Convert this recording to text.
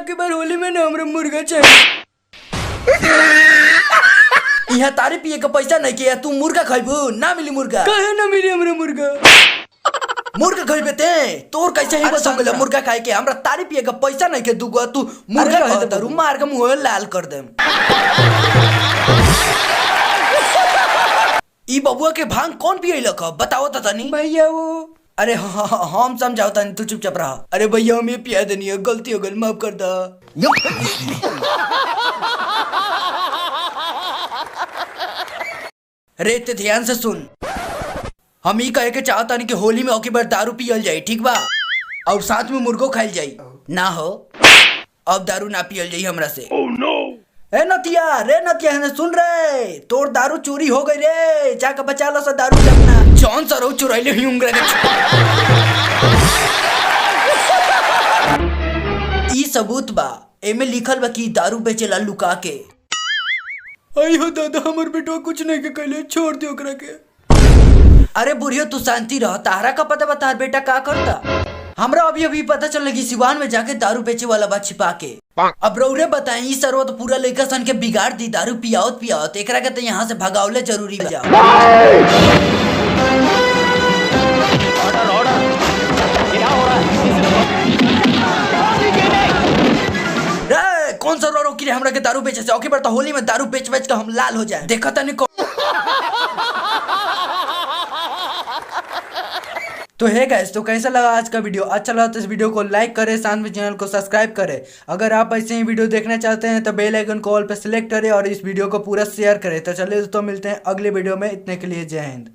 के बार होली में ना हमरा मुर्गा चाहिए। यहाँ तारी पिए का पैसा नहीं किया, तू मुर्गा खाइबू? ना मिली मुर्गा। कहे ना मिली हमरा मुर्गा? मुर्गा खाइबे ते तोर कैसे ही बस गेल मुर्गा खाए के? हमरा तारी पिए का पैसा नहीं के दूगो, तू मुर्गा खाए त मार के मुंह लाल कर देम। ई बबुआ के भांग कौन पियलक बताओ त तनी। भैया वो अरे हम समझाओ तनी, तू चुपचाप रह। अरे भैया हम ये पिया देनी है, गलती हो गई माफ कर दा। रे ते ध्यान से सुन, हम ही कहे के चाहता नहीं कि होली में ओके बार दारू पियल जाए, ठीक बा? और साथ में मुर्गो खाइल जाए ना हो। अब दारू ना पियल जाए हमरा से। oh, no. ए नतिया, रे नतिया है सुन रे, तोर दारू चोरी हो गई रे, जाके बचा लो सा दारू जमना। जौन सा रो चुराइले ही उंगरा के। ई सबूत बा, एमे लिखल बा कि दारू बेचेला लुका के। आई हो दादा, हमर बेटवा कुछ नहीं के कहले, छोड़ दियो ओकरा के। अरे बुढ़ियो तू शांति रह, तारा का पता बता बेटा का करता? हमरा अभी अभी पता चल लगी सिवान में जाके दारू बेचे वाला बा छिपा के। अब रौरे बताएं, ई सरवा तो पूरा लड़का सन के बिगाड़ दी, दारू पियावत पियावत। एकरा के तो यहाँ से भगावले जरूरी बा। रे कौन सा रो रोकी रे हमरा के दारू बेचे से? ओके बता होली में दारू बेच बेच के हम लाल हो जाए। देखा तनी तो है गाइस, तो कैसा लगा आज का वीडियो? अच्छा लगा तो इस वीडियो को लाइक करें, साथ में चैनल को सब्सक्राइब करें। अगर आप ऐसे ही वीडियो देखना चाहते हैं तो बेल आइकन को ऑल पे सिलेक्ट करें और इस वीडियो को पूरा शेयर करें। तो चलिए दोस्तों, मिलते हैं अगले वीडियो में। इतने के लिए जय हिंद।